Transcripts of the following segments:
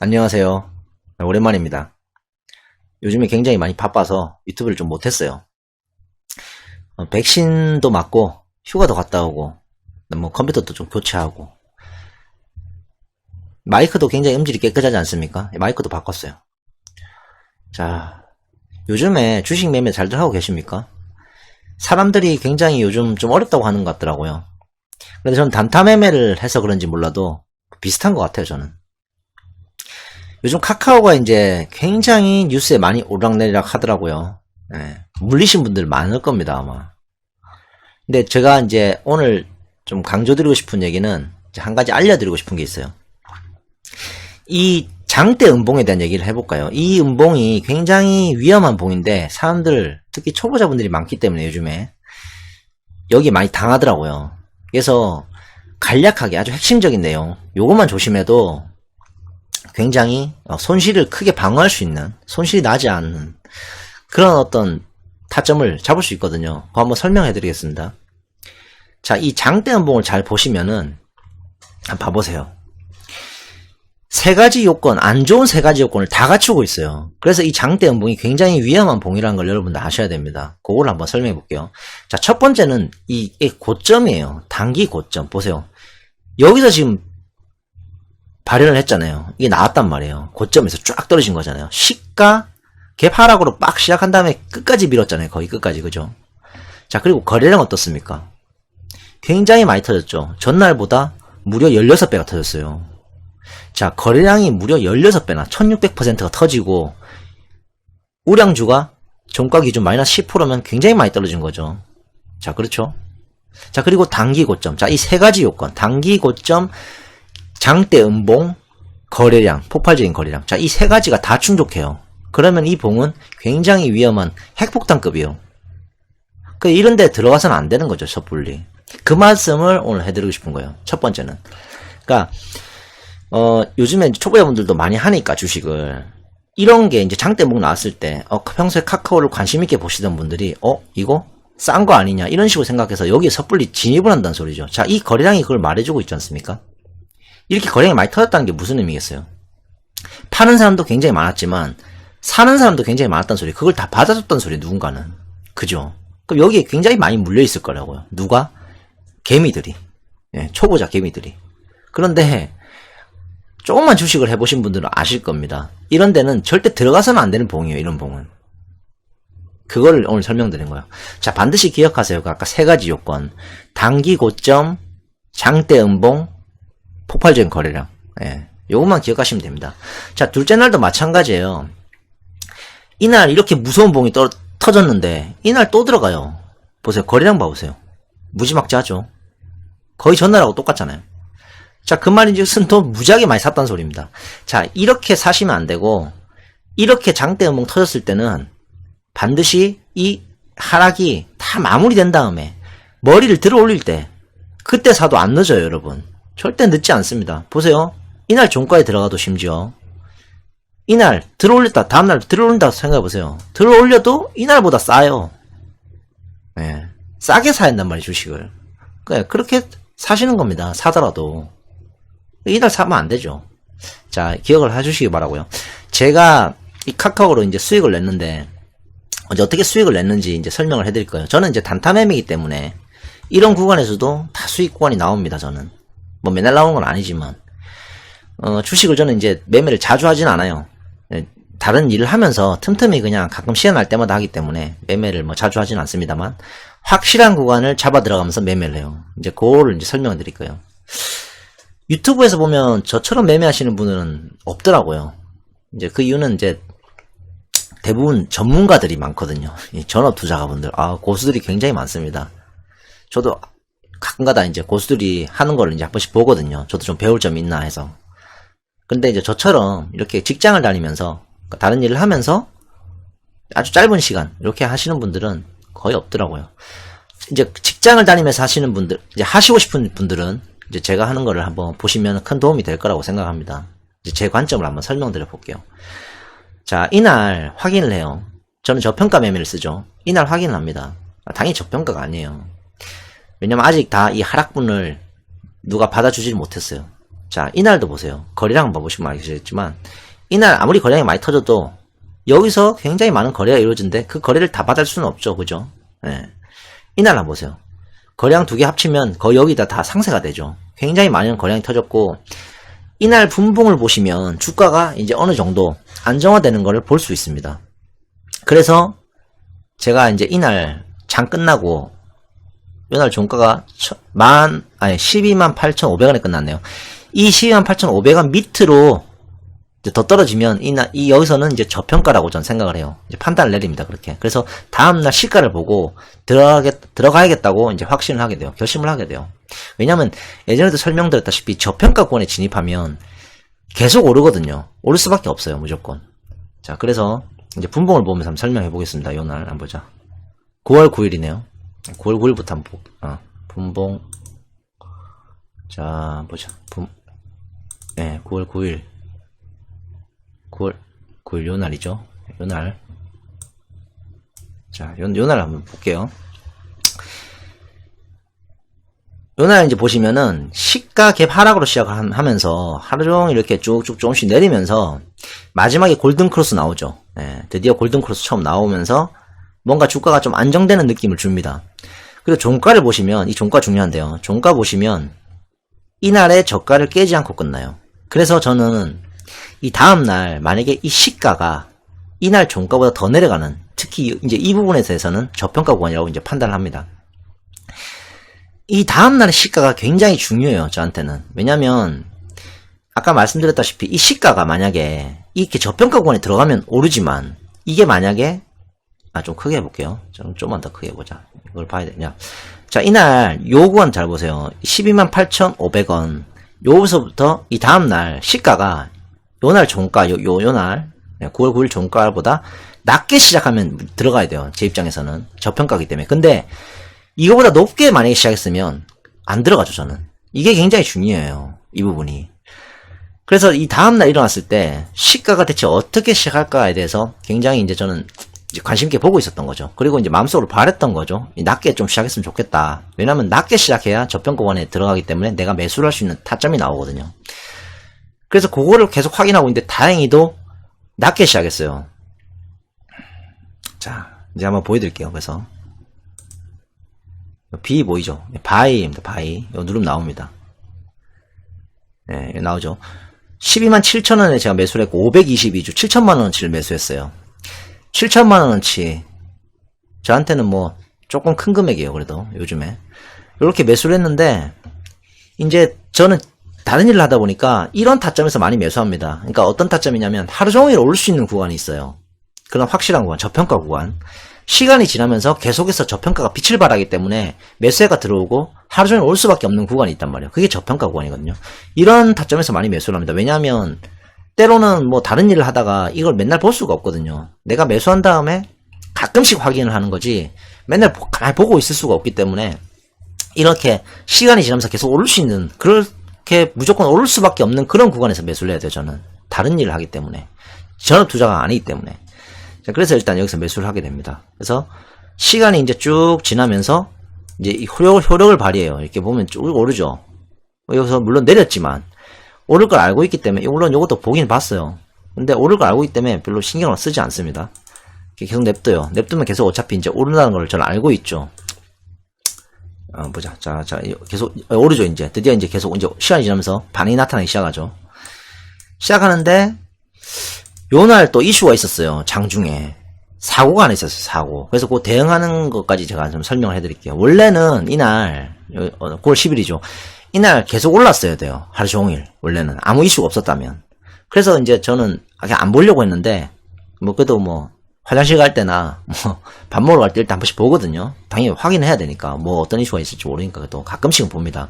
안녕하세요. 오랜만입니다. 요즘에 굉장히 많이 바빠서 유튜브를 좀 못했어요. 백신도 맞고 휴가도 갔다 오고 뭐 컴퓨터도 좀 교체하고 마이크도 굉장히 음질이 깨끗하지 않습니까? 마이크도 바꿨어요. 자, 요즘에 주식 매매 잘들 하고 계십니까? 사람들이 굉장히 요즘 좀 어렵다고 하는 것 같더라고요. 근데 저는 단타 매매를 해서 그런지 몰라도 비슷한 것 같아요, 저는. 요즘 카카오가 이제 굉장히 뉴스에 많이 오르락내리락 하더라고요. 네, 물리신 분들 많을 겁니다, 아마. 근데 제가 이제 오늘 좀 강조드리고 싶은 얘기는 한 가지 알려드리고 싶은 게 있어요. 이 장대 음봉에 대한 얘기를 해볼까요? 이 음봉이 굉장히 위험한 봉인데 사람들, 특히 초보자분들이 많기 때문에 요즘에 여기 많이 당하더라고요. 그래서 간략하게 아주 핵심적인 내용, 요것만 조심해도 굉장히 손실을 크게 방어할 수 있는, 손실이 나지 않는 그런 어떤 타점을 잡을 수 있거든요. 그거 한번 설명해 드리겠습니다. 자, 이 장대 음봉을 잘 보시면은 한번 봐보세요. 세 가지 요건, 안 좋은 세 가지 요건을 다 갖추고 있어요. 그래서 이 장대 음봉이 굉장히 위험한 봉이라는 걸 여러분들 아셔야 됩니다. 그걸 한번 설명해 볼게요. 자, 첫 번째는 이 고점이에요. 단기 고점. 보세요. 여기서 지금 발현을 했잖아요. 이게 나왔단 말이에요. 고점에서 쫙 떨어진 거잖아요. 시가 갭 하락으로 빡 시작한 다음에 끝까지 밀었잖아요. 거의 끝까지. 그죠? 자, 그리고 거래량 어떻습니까? 굉장히 많이 터졌죠. 전날보다 무려 16배가 터졌어요. 자, 거래량이 무려 16배나 1600%가 터지고 우량주가 종가 기준 마이너스 10%면 굉장히 많이 떨어진 거죠. 자, 그렇죠? 자, 그리고 단기 고점. 자, 이 세 가지 요건. 단기 고점, 장대 음봉, 거래량, 폭발적인 거래량. 자, 이 세 가지가 다 충족해요. 그러면 이 봉은 굉장히 위험한 핵폭탄급이에요. 이런 데 들어가서는 안 되는 거죠, 섣불리. 그 말씀을 오늘 해드리고 싶은 거예요. 첫 번째는. 그러니까 요즘에 초보자분들도 많이 하니까 주식을 이런 게 이제 장대 음봉 나왔을 때 평소에 카카오를 관심 있게 보시던 분들이 이거 싼 거 아니냐 이런 식으로 생각해서 여기에 섣불리 진입을 한다는 소리죠. 자, 이 거래량이 그걸 말해주고 있지 않습니까? 이렇게 거래량이 많이 터졌다는 게 무슨 의미겠어요? 파는 사람도 굉장히 많았지만 사는 사람도 굉장히 많았다는 소리. 그걸 다 받아줬다는 소리, 누군가는. 그죠? 그럼 여기에 굉장히 많이 물려있을 거라고요. 누가? 개미들이. 예, 초보자 개미들이. 그런데 조금만 주식을 해보신 분들은 아실 겁니다. 이런 데는 절대 들어가서는 안 되는 봉이에요. 이런 봉은. 그거를 오늘 설명드린 거예요. 자, 반드시 기억하세요. 아까 세 가지 요건. 단기 고점, 장대 음봉, 폭발적인 거래량. 예, 요것만 기억하시면 됩니다. 자, 둘째 날도 마찬가지예요. 이날 이렇게 무서운 봉이 터졌는데 이날 또 들어가요. 보세요. 거래량 봐보세요. 무지막지하죠. 거의 전날하고 똑같잖아요. 자, 그 말인즉슨 또 무지하게 많이 샀다는 소리입니다. 자, 이렇게 사시면 안 되고 이렇게 장대 음봉 터졌을 때는 반드시 이 하락이 다 마무리된 다음에 머리를 들어 올릴 때 그때 사도 안 늦어요, 여러분. 절대 늦지 않습니다. 보세요. 이날 종가에 들어가도 심지어 이날 들어 올렸다 다음날 들어 올린다고 생각해보세요. 들어 올려도 이날보다 싸요. 네, 싸게 사야 한단 말이에요, 주식을. 그렇게 사시는 겁니다. 사더라도 이날 사면 안 되죠. 자, 기억을 해주시기 바라고요. 제가 이 카카오로 이제 수익을 냈는데 이제 어떻게 수익을 냈는지 이제 설명을 해드릴 거예요. 저는 이제 단타 매매이기 때문에 이런 구간에서도 다 수익 구간이 나옵니다. 저는 뭐 맨날 나오는 건 아니지만 주식을 저는 이제 매매를 자주 하진 않아요. 다른 일을 하면서 틈틈이 그냥 가끔 시간 날 때마다 하기 때문에 매매를 뭐 자주 하진 않습니다만 확실한 구간을 잡아 들어가면서 매매를 해요. 이제 그거를 이제 설명을 드릴 거예요. 유튜브에서 보면 저처럼 매매하시는 분들은 없더라고요. 이제 그 이유는 이제 대부분 전문가들이 많거든요. 전업 투자가분들, 고수들이 굉장히 많습니다. 저도 가끔가다 이제 고수들이 하는 걸 이제 한 번씩 보거든요. 저도 좀 배울 점이 있나 해서. 근데 이제 저처럼 이렇게 직장을 다니면서 다른 일을 하면서 아주 짧은 시간 이렇게 하시는 분들은 거의 없더라고요. 이제 직장을 다니면서 하시는 분들, 이제 하시고 싶은 분들은 이제 제가 하는 거를 한번 보시면 큰 도움이 될 거라고 생각합니다. 이제 제 관점을 한번 설명드려 볼게요. 자, 이날 확인을 해요. 저는 저평가 매매를 쓰죠. 이날 확인을 합니다. 당연히 저평가가 아니에요. 왜냐면 아직 다 이 하락분을 누가 받아주질 못했어요. 자, 이날도 보세요. 거래량 한번 보시면 알겠지만, 이날 아무리 거래량이 많이 터져도, 여기서 굉장히 많은 거래가 이루어진데, 그 거래를 다 받을 수는 없죠. 그죠? 예. 이날 한번 보세요. 거래량 두 개 합치면 거의 여기다 다 상세가 되죠. 굉장히 많은 거래량이 터졌고, 이날 분봉을 보시면 주가가 이제 어느 정도 안정화되는 것을 볼 수 있습니다. 그래서 제가 이제 이날 장 끝나고 이날 종가가 128,500원에 끝났네요. 이 128,500원 밑으로 이제 더 떨어지면 여기서는 이제 저평가라고 전 생각을 해요. 이제 판단을 내립니다. 그렇게. 그래서 다음날 시가를 보고 들어가야겠다고 이제 확신을 하게 돼요. 결심을 하게 돼요. 왜냐면 예전에도 설명드렸다시피 저평가 구간에 진입하면 계속 오르거든요. 오를 수밖에 없어요. 무조건. 자, 그래서 이제 분봉을 보면서 한번 설명해 보겠습니다. 요날 한번 보자. 9월 9일이네요. 9월 9일부터 한번 분봉. 자, 보자. 9월 9일. 9월 9일 요날이죠. 요날. 자, 요날 한번 볼게요. 요날 이제 보시면은 시가 갭 하락으로 시작을 하면서 하루 종일 이렇게 쭉쭉 조금씩 내리면서 마지막에 골든 크로스 나오죠. 드디어 골든 크로스 처음 나오면서 뭔가 주가가 좀 안정되는 느낌을 줍니다. 그리고 종가를 보시면 이 종가 중요한데요. 종가 보시면 이날의 저가를 깨지 않고 끝나요. 그래서 저는 이 다음날 만약에 이 시가가 이날 종가보다 더 내려가는, 특히 이제 이 부분에 대해서는 저평가 구간이라고 이제 판단을 합니다. 이 다음날의 시가가 굉장히 중요해요. 저한테는. 왜냐면 아까 말씀드렸다시피 이 시가가 만약에 이렇게 저평가 구간에 들어가면 오르지만, 이게 만약에 좀 크게 해볼게요. 좀만 더 크게 해보자. 이걸 봐야 되냐. 자, 이날 요 구간 잘 보세요. 128,500원 요서부터 이 다음날 시가가 요날 종가, 요날 9월 9일 종가보다 낮게 시작하면 들어가야 돼요. 제 입장에서는 저평가이기 때문에. 근데 이거보다 높게 만약에 시작했으면 안 들어가죠. 저는 이게 굉장히 중요해요. 이 부분이. 그래서 이 다음날 일어났을 때 시가가 대체 어떻게 시작할까에 대해서 굉장히 이제 저는 이제 관심 있게 보고 있었던 거죠. 그리고 이제 마음속으로 바랬던 거죠. 낮게 좀 시작했으면 좋겠다. 왜냐면 낮게 시작해야 저평가 구간에 들어가기 때문에 내가 매수를 할 수 있는 타점이 나오거든요. 그래서 그거를 계속 확인하고 있는데 다행히도 낮게 시작했어요. 자, 이제 한번 보여드릴게요. 그래서 B 보이죠? 바이입니다. 바이. 이거 누르면 나옵니다. 네, 나오죠. 127,000원에 제가 매수를 했고 522주 7천만원어치를 매수했어요. 7천만원어치 저한테는 뭐 조금 큰 금액이에요. 그래도 요즘에 이렇게 매수를 했는데 이제 저는 다른 일을 하다 보니까 이런 타점에서 많이 매수합니다. 그러니까 어떤 타점이냐면 하루 종일 오를 수 있는 구간이 있어요. 그런 확실한 구간, 저평가 구간. 시간이 지나면서 계속해서 저평가가 빛을 발하기 때문에 매수해가 들어오고 하루 종일 올 수밖에 없는 구간이 있단 말이에요. 그게 저평가 구간이거든요. 이런 타점에서 많이 매수를 합니다. 왜냐하면 때로는 뭐 다른 일을 하다가 이걸 맨날 볼 수가 없거든요. 내가 매수한 다음에 가끔씩 확인을 하는 거지 맨날 가만히 보고 있을 수가 없기 때문에 이렇게 시간이 지나면서 계속 오를 수 있는, 그렇게 무조건 오를 수밖에 없는 그런 구간에서 매수를 해야 돼요. 저는 다른 일을 하기 때문에, 전업 투자가 아니기 때문에. 자, 그래서 일단 여기서 매수를 하게 됩니다. 그래서 시간이 이제 쭉 지나면서 이제 이 효력을 발휘해요. 이렇게 보면 쭉 오르죠. 여기서 물론 내렸지만 오를 걸 알고 있기 때문에, 물론 이것도 보긴 봤어요. 근데 오를 걸 알고 있기 때문에 별로 신경을 쓰지 않습니다. 계속 냅둬요. 냅두면 계속 어차피 이제 오른다는 걸 저는 알고 있죠. 보자. 자, 계속 오르죠. 이제 드디어 이제 계속 이제 시간이 지나면서 반응이 나타나기 시작하죠. 시작하는데 요날 또 이슈가 있었어요. 장중에 사고가 하나 있었어요. 사고. 그래서 그 대응하는 것까지 제가 좀 설명을 해드릴게요. 원래는 이날 9월 10일이죠. 이날 계속 올랐어야 돼요. 하루 종일. 원래는 아무 이슈가 없었다면. 그래서 이제 저는 그냥 안 보려고 했는데 뭐 그래도 뭐 화장실 갈 때나 뭐 밥 먹으러 갈 때 일단 한 번씩 보거든요. 당연히 확인해야 되니까 뭐 어떤 이슈가 있을지 모르니까 또 가끔씩은 봅니다.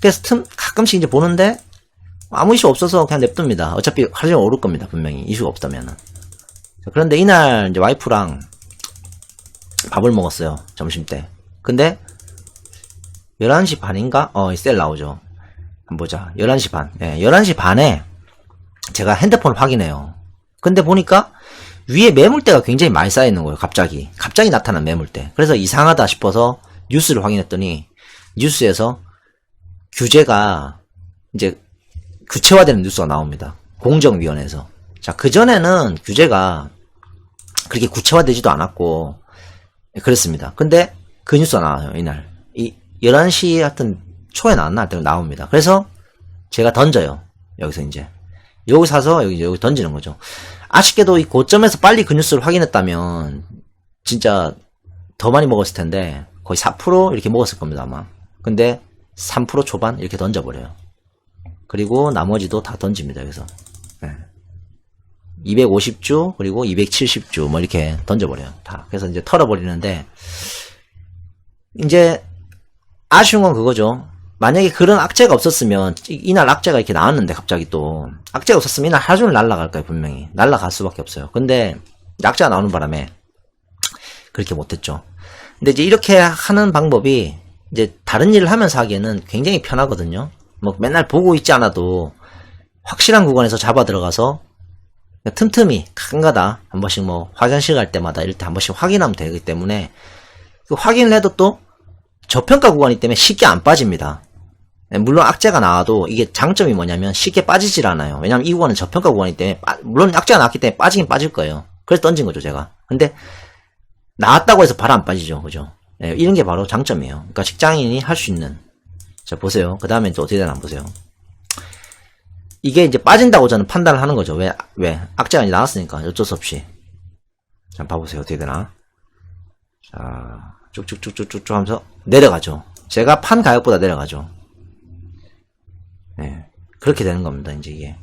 그래서 가끔씩 이제 보는데 아무 이슈 없어서 그냥 냅둡니다. 어차피 하루 종일 오를 겁니다. 분명히 이슈가 없다면은. 그런데 이날 이제 와이프랑 밥을 먹었어요. 점심때. 근데 11시 반인가? 셀 나오죠. 한번 보자. 11시 반. 네, 11시 반에 제가 핸드폰을 확인해요. 근데 보니까 위에 매물대가 굉장히 많이 쌓여있는 거예요. 갑자기 나타난 매물대. 그래서 이상하다 싶어서 뉴스를 확인했더니 뉴스에서 규제가 이제 구체화되는 뉴스가 나옵니다. 공정위원회에서. 자, 그전에는 규제가 그렇게 구체화되지도 않았고, 그랬습니다. 근데 그 뉴스가 나와요, 이날. 11시 하여튼 초에 나왔나? 할 때 나옵니다. 그래서 제가 던져요. 여기서 이제. 여기 사서 여기 던지는 거죠. 아쉽게도 이 고점에서 빨리 그 뉴스를 확인했다면, 진짜 더 많이 먹었을 텐데, 거의 4% 이렇게 먹었을 겁니다, 아마. 근데 3% 초반 이렇게 던져버려요. 그리고 나머지도 다 던집니다, 여기서. 네. 250주, 그리고 270주, 뭐 이렇게 던져버려요. 다. 그래서 이제 털어버리는데, 이제, 아쉬운 건 그거죠. 만약에 그런 악재가 없었으면, 이날 악재가 이렇게 나왔는데, 갑자기 또, 악재가 없었으면 이날 하루 종일 날아갈 거예요, 분명히. 날아갈 수밖에 없어요. 근데, 악재가 나오는 바람에, 그렇게 못했죠. 근데 이제 이렇게 하는 방법이, 이제 다른 일을 하면서 하기에는 굉장히 편하거든요. 뭐 맨날 보고 있지 않아도, 확실한 구간에서 잡아 들어가서, 틈틈이 가끔가다 한 번씩 뭐 화장실 갈 때마다 이럴 때 한 번씩 확인하면 되기 때문에 그 확인을 해도 또 저평가 구간이기 때문에 쉽게 안 빠집니다. 물론 악재가 나와도 이게 장점이 뭐냐면 쉽게 빠지질 않아요. 왜냐면 이 구간은 저평가 구간이기 때문에 물론 악재가 나왔기 때문에 빠지긴 빠질 거예요. 그래서 던진 거죠 제가. 근데 나왔다고 해서 바로 안 빠지죠, 그죠? 네, 이런 게 바로 장점이에요. 그러니까 직장인이 할 수 있는. 자 보세요. 그 다음에 또 어떻게 되나 한번 보세요. 이게 이제 빠진다고 저는 판단을 하는 거죠. 왜? 악재가 이제 나왔으니까 어쩔 수 없이. 자, 봐보세요. 어떻게 되나. 자, 쭉쭉쭉쭉쭉 하면서 내려가죠. 제가 판 가격보다 내려가죠. 네. 그렇게 되는 겁니다. 이제 이게.